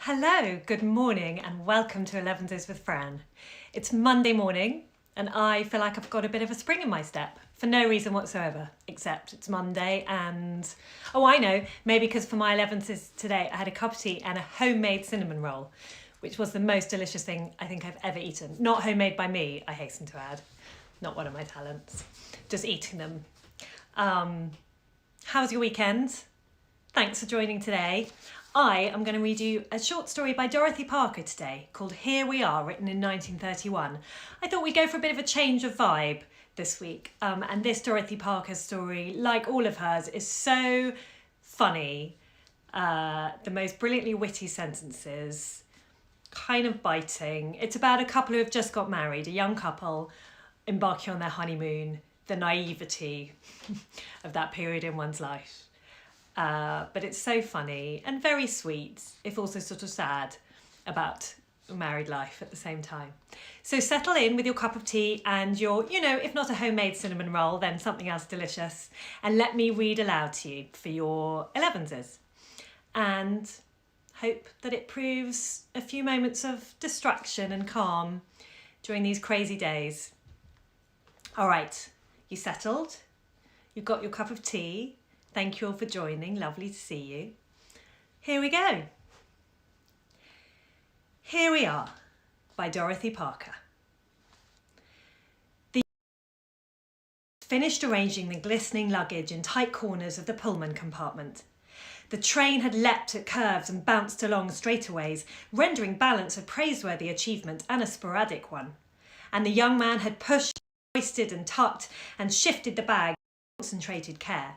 Hello, good morning and welcome to 11s with Fran. It's Monday morning and I feel like I've got a bit of a spring in my step for no reason whatsoever, except it's Monday and, I know, maybe because for my 11s today I had a cup of tea and a homemade cinnamon roll, which was the most delicious thing I think I've ever eaten. Not homemade by me, I hasten to add, not one of my talents, just eating them. How was your weekend? Thanks for joining today. I am going to read you a short story by Dorothy Parker today called Here We Are, written in 1931. I thought we'd go for a bit of a change of vibe this week. And this Dorothy Parker story, like all of hers, is so funny. The most brilliantly witty sentences, kind of biting. It's about a couple who have just got married, a young couple embarking on their honeymoon, the naivety of that period in one's life. But it's so funny and very sweet, if also sort of sad, about married life at the same time. So settle in with your cup of tea and your, if not a homemade cinnamon roll, then something else delicious. And let me read aloud to you for your 11s. And hope that it proves a few moments of distraction and calm during these crazy days. All right, you settled? You've got your cup of tea? Thank you all for joining. Lovely to see you. Here we go. Here We Are by Dorothy Parker. The finished arranging the glistening luggage in tight corners of the Pullman compartment. The train had leapt at curves and bounced along straightaways, rendering balance a praiseworthy achievement and a sporadic one. And the young man had pushed, hoisted and tucked and shifted the bag with concentrated care.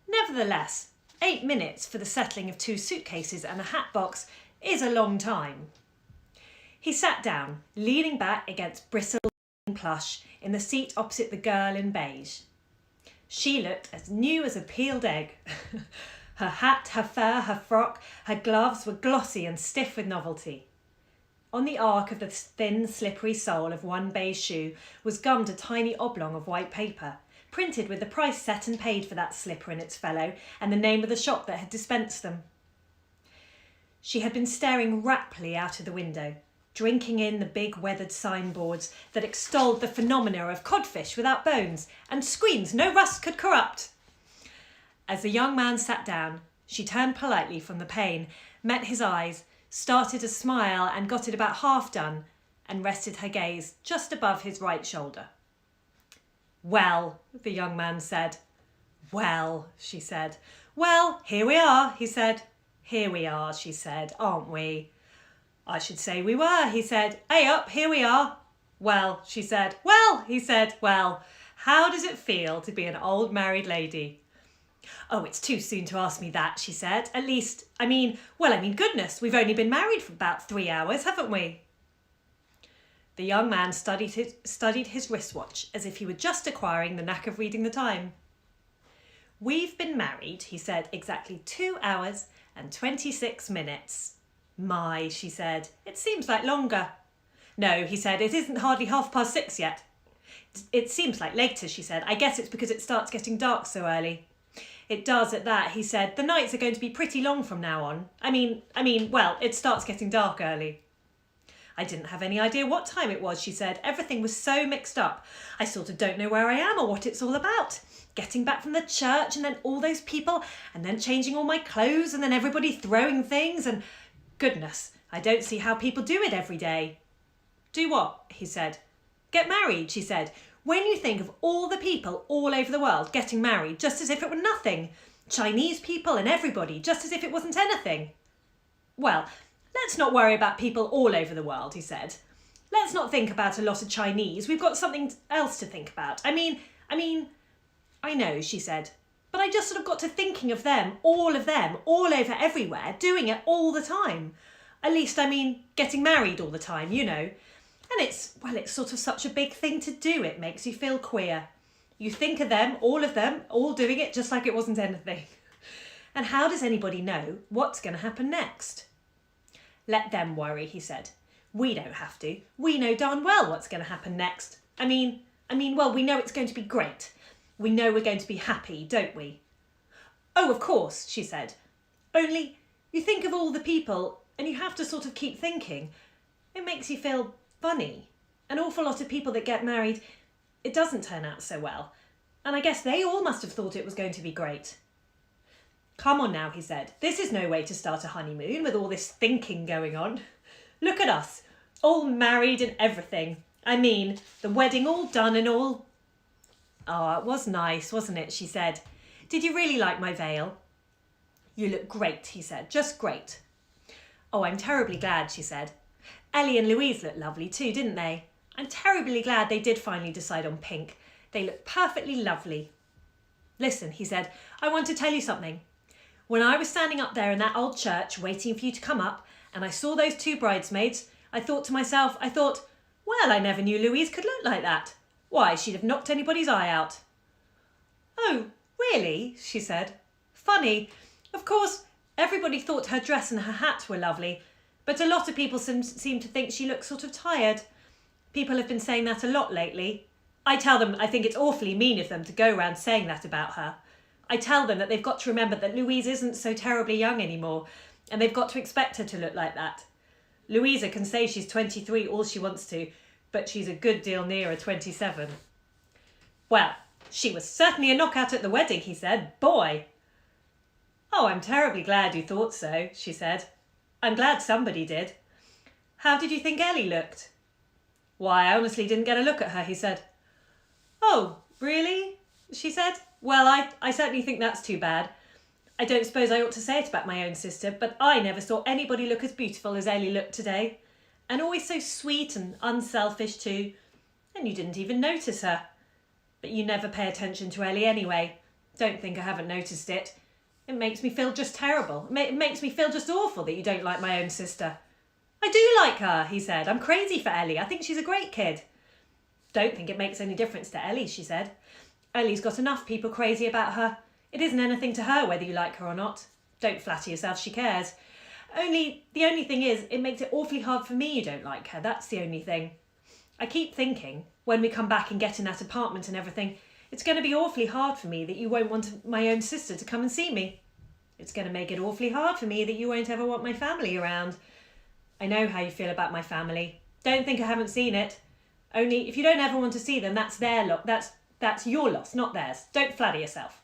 Nevertheless, 8 minutes for the settling of 2 suitcases and a hat box is a long time. He sat down, leaning back against bristled plush in the seat opposite the girl in beige. She looked as new as a peeled egg. Her hat, her fur, her frock, her gloves were glossy and stiff with novelty. On the arc of the thin, slippery sole of one beige shoe was gummed a tiny oblong of white paper, printed with the price set and paid for that slipper and its fellow, and the name of the shop that had dispensed them. She had been staring raptly out of the window, drinking in the big weathered signboards that extolled the phenomena of codfish without bones and screens no rust could corrupt. As the young man sat down, she turned politely from the pane, met his eyes, started to smile and got it about half done, and rested her gaze just above his right shoulder. "Well," the young man said. "Well," she said. "Well, here we are," he said. "Here we are," she said, "aren't we?" "I should say we were," he said. "Hey up, here we are." "Well," she said. "Well," he said. "Well, how does it feel to be an old married lady?" "Oh, it's too soon to ask me that," she said. "At least, goodness, we've only been married for about 3 hours, haven't we?" The young man studied his wristwatch as if he were just acquiring the knack of reading the time. "We've been married," he said, "exactly 2 hours and 26 minutes. My," she said, "it seems like longer." "No," he said, "it isn't hardly 6:30 yet." "It seems like later," she said. "I guess it's because it starts getting dark so early." "It does at that," he said. "The nights are going to be pretty long from now on. It starts getting dark early." "I didn't have any idea what time it was," she said. "Everything was so mixed up. I sort of don't know where I am or what it's all about. Getting back from the church and then all those people and then changing all my clothes and then everybody throwing things and goodness, I don't see how people do it every day." "Do what?" he said. "Get married," she said. "When you think of all the people all over the world getting married just as if it were nothing. Chinese people and everybody just as if it wasn't anything." "Well, let's not worry about people all over the world," he said. "Let's not think about a lot of Chinese. We've got something else to think about. I know," she said, "but I just sort of got to thinking of them, all over everywhere, doing it all the time. At least, getting married all the time, And it's sort of such a big thing to do. It makes you feel queer. You think of them, all doing it just like it wasn't anything. And how does anybody know what's going to happen next?" "Let them worry," he said. "We don't have to. We know darn well what's going to happen next. We know it's going to be great. We know we're going to be happy, don't we?" "Oh, of course," she said. "Only, you think of all the people and you have to sort of keep thinking. It makes you feel funny. An awful lot of people that get married, it doesn't turn out so well. And I guess they all must have thought it was going to be great. Come on now, he said. This is no way to start a honeymoon with all this thinking going on. Look at us, all married and everything. I mean, the wedding all done and all. Oh, it was nice, wasn't it, she said. Did you really like my veil? You look great, he said, just great. Oh, I'm terribly glad, she said. Ellie and Louise looked lovely too, didn't they? I'm terribly glad they did finally decide on pink. They look perfectly lovely. Listen, he said, I want to tell you something. When I was standing up there in that old church waiting for you to come up and I saw those two bridesmaids, I thought to myself, well, I never knew Louise could look like that. Why, she'd have knocked anybody's eye out. Oh, really? She said. Funny. Of course, everybody thought her dress and her hat were lovely, but a lot of people seem to think she looks sort of tired. People have been saying that a lot lately. I tell them I think it's awfully mean of them to go around saying that about her. I tell them that they've got to remember that Louise isn't so terribly young anymore, and they've got to expect her to look like that. Louisa can say she's 23 all she wants to, but she's a good deal nearer 27. Well, she was certainly a knockout at the wedding, he said. Boy! Oh, I'm terribly glad you thought so, she said. I'm glad somebody did. How did you think Ellie looked? Why, I honestly didn't get a look at her, he said. Oh, really? She said. Well, I certainly think that's too bad. I don't suppose I ought to say it about my own sister, but I never saw anybody look as beautiful as Ellie looked today. And always so sweet and unselfish too. And you didn't even notice her. But you never pay attention to Ellie anyway. Don't think I haven't noticed it. It makes me feel just terrible. It makes me feel just awful that you don't like my own sister. I do like her, he said. I'm crazy for Ellie. I think she's a great kid. Don't think it makes any difference to Ellie, she said. Ellie's got enough people crazy about her. It isn't anything to her whether you like her or not. Don't flatter yourself, she cares. The only thing is, it makes it awfully hard for me you don't like her. That's the only thing. I keep thinking, when we come back and get in that apartment and everything, it's going to be awfully hard for me that you won't want my own sister to come and see me. It's going to make it awfully hard for me that you won't ever want my family around. I know how you feel about my family. Don't think I haven't seen it. Only, if you don't ever want to see them, that's their lot. That's your loss, not theirs. Don't flatter yourself.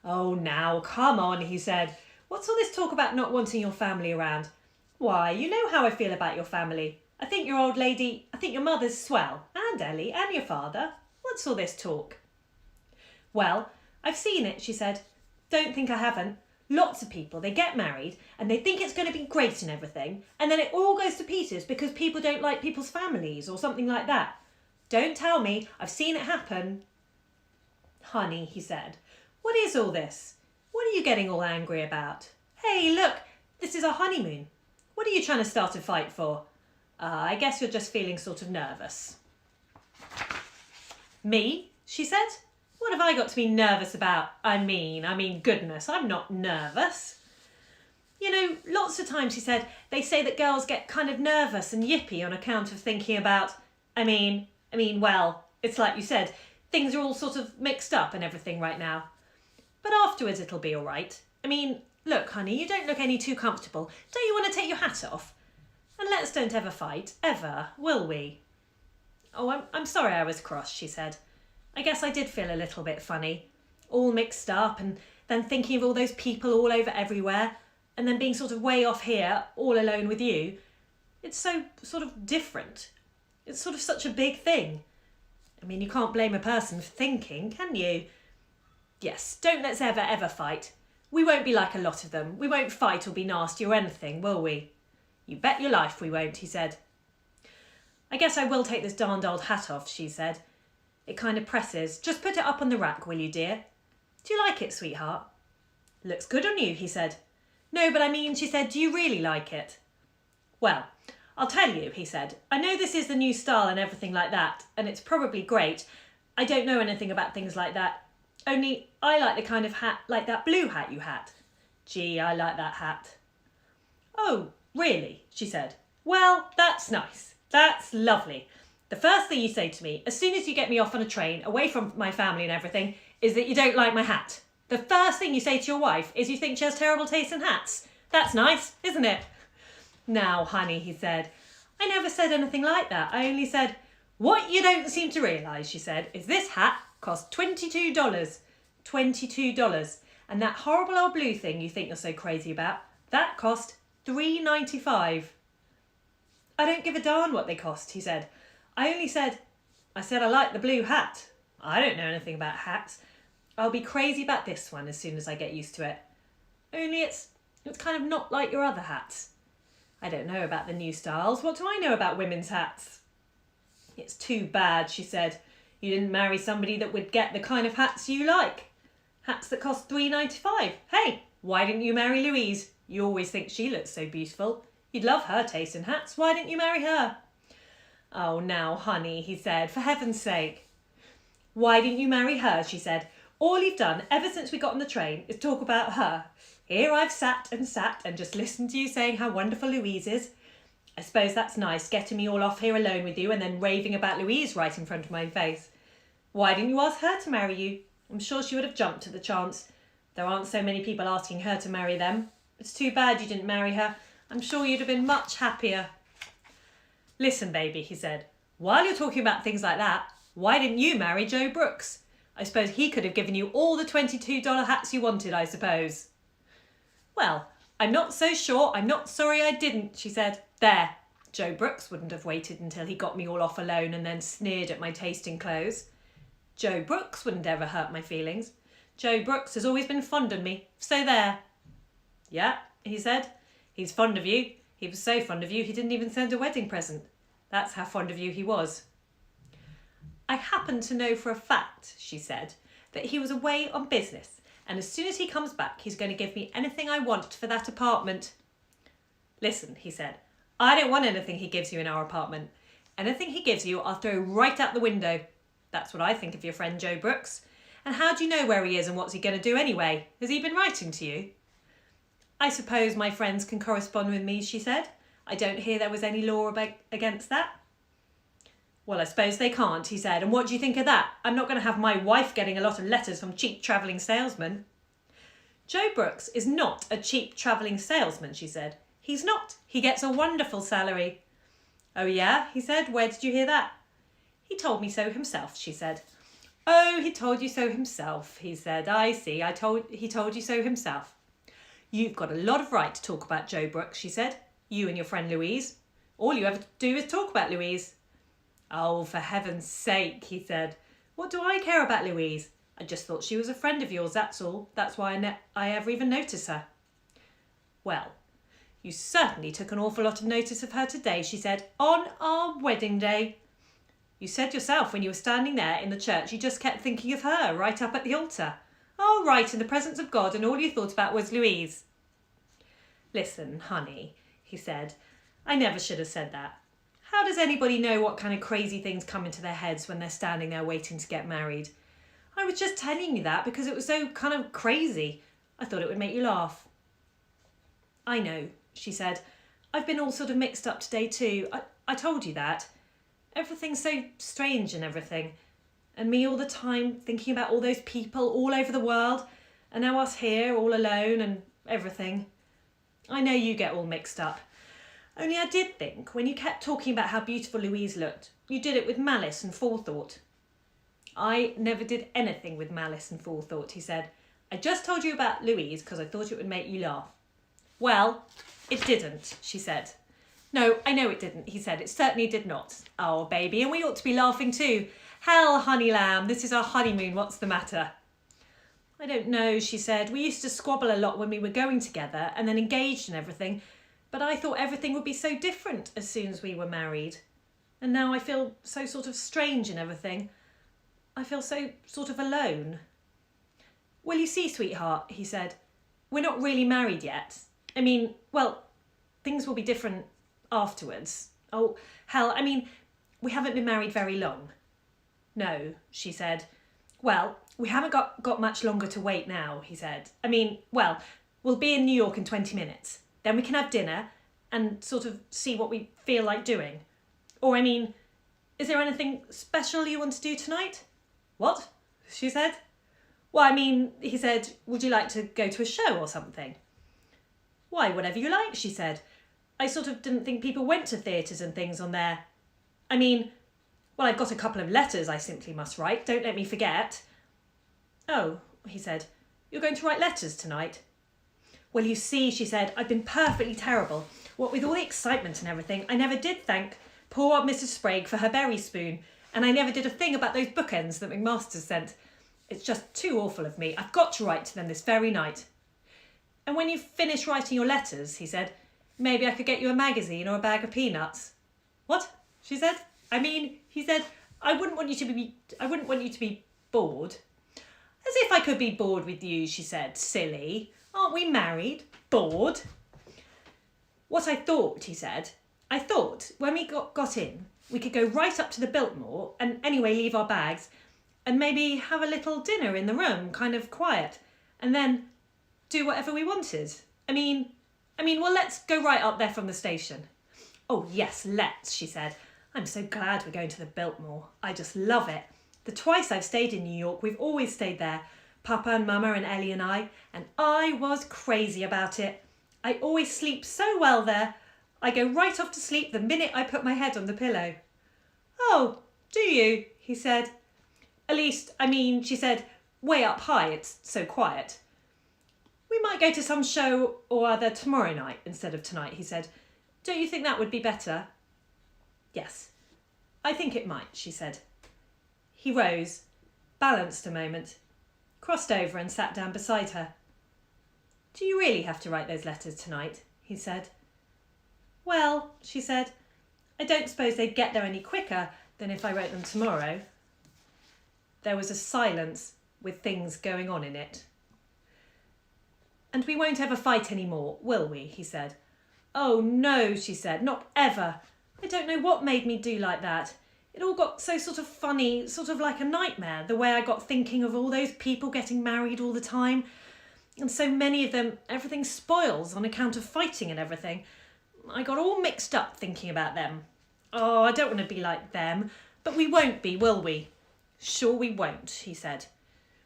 Oh, now, come on, he said. What's all this talk about not wanting your family around? Why, you know how I feel about your family. I think your mother's swell, and Ellie, and your father. What's all this talk? Well, I've seen it, she said. Don't think I haven't. Lots of people, they get married and they think it's going to be great and everything, and then it all goes to pieces because people don't like people's families or something like that. Don't tell me, I've seen it happen. Honey, he said, what is all this? What are you getting all angry about? Hey, look, this is our honeymoon. What are you trying to start a fight for? I guess you're just feeling sort of nervous. Me? She said. What have I got to be nervous about? I mean, goodness, I'm not nervous. You know, lots of times, she said, they say that girls get kind of nervous and yippy on account of thinking about, well, it's like you said, things are all sort of mixed up and everything right now. But afterwards it'll be all right. Look, honey, you don't look any too comfortable. Don't you want to take your hat off? And let's don't ever fight, ever, will we? Oh, I'm sorry I was cross, she said. I guess I did feel a little bit funny, all mixed up, and then thinking of all those people all over everywhere, and then being sort of way off here, all alone with you. It's so sort of different. It's sort of such a big thing. You can't blame a person for thinking, can you? Yes, don't let's ever fight. We won't be like a lot of them. We won't fight or be nasty or anything, will we? You bet your life we won't, he said. I guess I will take this darned old hat off, she said. It kind of presses. Just put it up on the rack, will you, dear? Do you like it, sweetheart? Looks good on you, he said. No, but she said, do you really like it? Well, I'll tell you, he said. I know this is the new style and everything like that, and it's probably great. I don't know anything about things like that. Only I like the kind of hat like that blue hat you had. Gee, I like that hat. Oh, really? She said. Well, that's nice. That's lovely. The first thing you say to me, as soon as you get me off on a train, away from my family and everything, is that you don't like my hat. The first thing you say to your wife is you think she has terrible taste in hats. That's nice, isn't it? Now, honey, he said, I never said anything like that. I only said, what you don't seem to realise, she said, is this hat cost $22. $22. And that horrible old blue thing you think you're so crazy about, that cost $3.95. I don't give a darn what they cost, he said. I said I like the blue hat. I don't know anything about hats. I'll be crazy about this one as soon as I get used to it. Only it's kind of not like your other hats. I don't know about the new styles. What do I know about women's hats? It's too bad, she said. You didn't marry somebody that would get the kind of hats you like. Hats that cost $3.95. Hey, why didn't you marry Louise? You always think she looks so beautiful. You'd love her taste in hats. Why didn't you marry her? Oh, now, honey, he said, for heaven's sake. Why didn't you marry her, she said. All you've done ever since we got on the train is talk about her. Here I've sat and just listened to you saying how wonderful Louise is. I suppose that's nice, getting me all off here alone with you and then raving about Louise right in front of my face. Why didn't you ask her to marry you? I'm sure she would have jumped at the chance. There aren't so many people asking her to marry them. It's too bad you didn't marry her. I'm sure you'd have been much happier. Listen, baby, he said, while you're talking about things like that, why didn't you marry Joe Brooks? I suppose he could have given you all the $22 hats you wanted, I suppose. Well, I'm not so sure. I'm not sorry I didn't, she said. There. Joe Brooks wouldn't have waited until he got me all off alone and then sneered at my taste in clothes. Joe Brooks wouldn't ever hurt my feelings. Joe Brooks has always been fond of me, so there. Yeah, he said. He's fond of you. He was so fond of you he didn't even send a wedding present. That's how fond of you he was. I happen to know for a fact, she said, that he was away on business, and as soon as he comes back he's going to give me anything I want for that apartment. Listen, he said, I don't want anything he gives you in our apartment. Anything he gives you I'll throw right out the window. That's what I think of your friend Joe Brooks. And how do you know where he is and what's he going to do anyway? Has he been writing to you? I suppose my friends can correspond with me, she said. I don't hear there was any law against that. Well, I suppose they can't, he said. And what do you think of that? I'm not going to have my wife getting a lot of letters from cheap travelling salesmen. Joe Brooks is not a cheap travelling salesman, she said. He's not. He gets a wonderful salary. Oh, yeah, he said. Where did you hear that? He told me so himself, she said. Oh, he told you so himself, he said. I see. He told you so himself. You've got a lot of right to talk about Joe Brooks, she said. You and your friend Louise. All you ever do is talk about Louise. Oh, for heaven's sake, he said. What do I care about Louise? I just thought she was a friend of yours, that's all. That's why I ever even noticed her. Well, you certainly took an awful lot of notice of her today, she said, on our wedding day. You said yourself when you were standing there in the church you just kept thinking of her right up at the altar. Oh, right, in the presence of God, and all you thought about was Louise. Listen, honey, he said, I never should have said that. How does anybody know what kind of crazy things come into their heads when they're standing there waiting to get married? I was just telling you that because it was so kind of crazy. I thought it would make you laugh. I know, she said. I've been all sort of mixed up today too. I told you that. Everything's so strange and everything. And me all the time thinking about all those people all over the world. And now us here all alone and everything. I know you get all mixed up. Only I did think, when you kept talking about how beautiful Louise looked, you did it with malice and forethought. I never did anything with malice and forethought, he said. I just told you about Louise because I thought it would make you laugh. Well, it didn't, she said. No, I know it didn't, he said. It certainly did not. Oh, baby, and we ought to be laughing too. Hell, honey lamb, this is our honeymoon. What's the matter? I don't know, she said. We used to squabble a lot when we were going together and then engaged and everything. But I thought everything would be so different as soon as we were married. And now I feel so sort of strange and everything. I feel so sort of alone. Well, you see, sweetheart, he said, we're not really married yet. I mean, well, things will be different afterwards. Oh, hell, I mean, we haven't been married very long. No, she said. Well, we haven't got much longer to wait now, he said. I mean, well, we'll be in New York in 20 minutes. Then we can have dinner and sort of see what we feel like doing. Or, I mean, is there anything special you want to do tonight? What? She said. Well, I mean, he said, would you like to go to a show or something? Why, whatever you like, she said. I sort of didn't think people went to theatres and things on there. I mean, well, I've got a couple of letters I simply must write. Don't let me forget. Oh, he said, you're going to write letters tonight? Well, you see, she said, I've been perfectly terrible. What with all the excitement and everything, I never did thank poor old Mrs. Sprague for her berry spoon, and I never did a thing about those bookends that McMaster sent. It's just too awful of me. I've got to write to them this very night. And when you've finished writing your letters, he said, maybe I could get you a magazine or a bag of peanuts. What? She said. I mean, he said, I wouldn't want you to be bored. As if I could be bored with you, she said. Silly. Aren't we married? Bored? What I thought, he said, I thought when we got in, we could go right up to the Biltmore and anyway leave our bags and maybe have a little dinner in the room, kind of quiet, and then do whatever we wanted. I mean, well, let's go right up there from the station. Oh, yes, let's, she said. I'm so glad we're going to the Biltmore. I just love it. The twice I've stayed in New York, we've always stayed there. Papa and Mama and Ellie and I was crazy about it. I always sleep so well there. I go right off to sleep the minute I put my head on the pillow. Oh, do you? He said. At least, she said, way up high, it's so quiet. We might go to some show or other tomorrow night instead of tonight, he said. Don't you think that would be better? Yes, I think it might, she said. He rose, balanced a moment, crossed over and sat down beside her. Do you really have to write those letters tonight? He said. Well, she said, I don't suppose they'd get there any quicker than if I wrote them tomorrow. There was a silence with things going on in it. And we won't ever fight any more, will we? He said. Oh, no, she said, not ever. I don't know what made me do like that. It all got so sort of funny, sort of like a nightmare, the way I got thinking of all those people getting married all the time. And so many of them, everything spoils on account of fighting and everything. I got all mixed up thinking about them. Oh, I don't want to be like them, but we won't be, will we? Sure we won't, he said.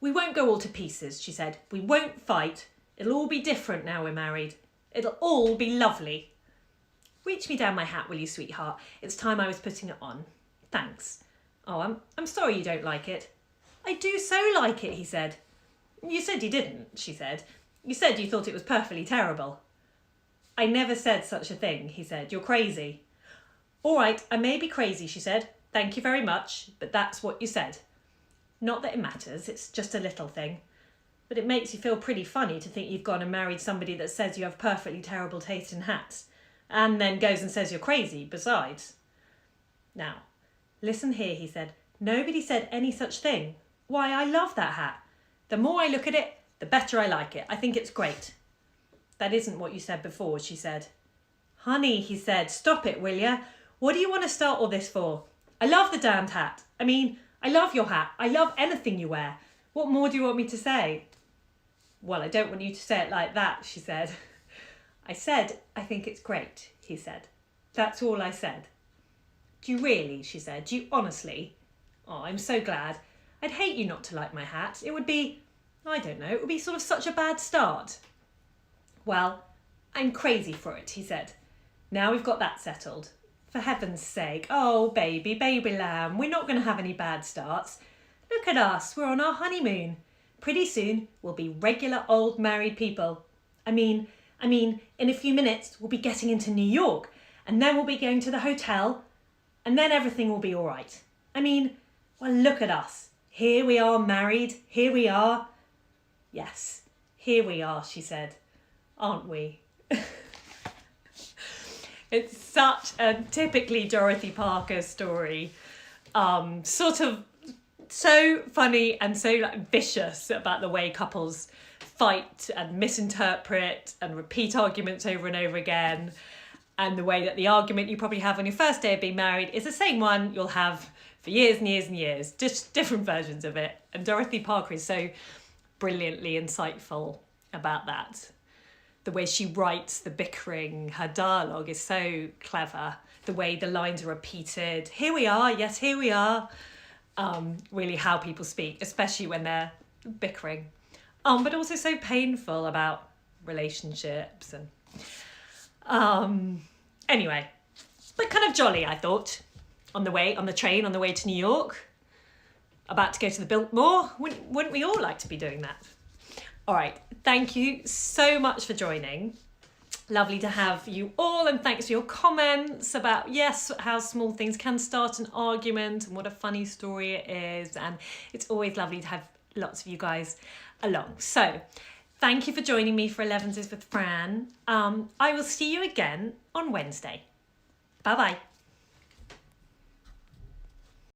We won't go all to pieces, she said. We won't fight. It'll all be different now we're married. It'll all be lovely. Reach me down my hat, will you, sweetheart? It's time I was putting it on. Thanks. Oh, I'm sorry you don't like it. I do so like it, he said. You said you didn't, she said. You said you thought it was perfectly terrible. I never said such a thing, he said. You're crazy. All right, I may be crazy, she said. Thank you very much, but that's what you said. Not that it matters, it's just a little thing. But it makes you feel pretty funny to think you've gone and married somebody that says you have perfectly terrible taste in hats, and then goes and says you're crazy besides. Now, listen here, he said. Nobody said any such thing. Why, I love that hat. The more I look at it, the better I like it. I think it's great. That isn't what you said before, she said. Honey, he said, stop it, will ya? What do you want to start all this for? I love the damned hat. I love your hat. I love anything you wear. What more do you want me to say? Well, I don't want you to say it like that, she said. I said, I think it's great, he said. That's all I said. Do you really, she said. Do you honestly? Oh, I'm so glad. I'd hate you not to like my hat. It would be, I don't know, it would be sort of such a bad start. Well, I'm crazy for it, he said. Now we've got that settled. For heaven's sake. Oh, baby lamb, we're not going to have any bad starts. Look at us, we're on our honeymoon. Pretty soon, we'll be regular old married people. I mean, in a few minutes, we'll be getting into New York, and then we'll be going to the hotel, and then everything will be all right. Well, look at us. Here we are married, here we are. Yes, here we are, she said. Aren't we? It's such a typically Dorothy Parker story. Sort of so funny and so vicious about the way couples fight and misinterpret and repeat arguments over and over again. And the way that the argument you probably have on your first day of being married is the same one you'll have for years and years and years, just different versions of it. And Dorothy Parker is so brilliantly insightful about that. The way she writes the bickering, her dialogue is so clever. The way the lines are repeated. Here we are, yes, here we are. Really how people speak, especially when they're bickering. But also so painful about relationships and Anyway, but kind of jolly, I thought, on the train on the way to New York. About to go to the Biltmore. Wouldn't we all like to be doing that? All right, thank you so much for joining. Lovely to have you all, and thanks for your comments about, yes, how small things can start an argument and what a funny story it is. And it's always lovely to have lots of you guys along. So thank you for joining me for 11s with Fran. I will see you again on Wednesday. Bye-bye.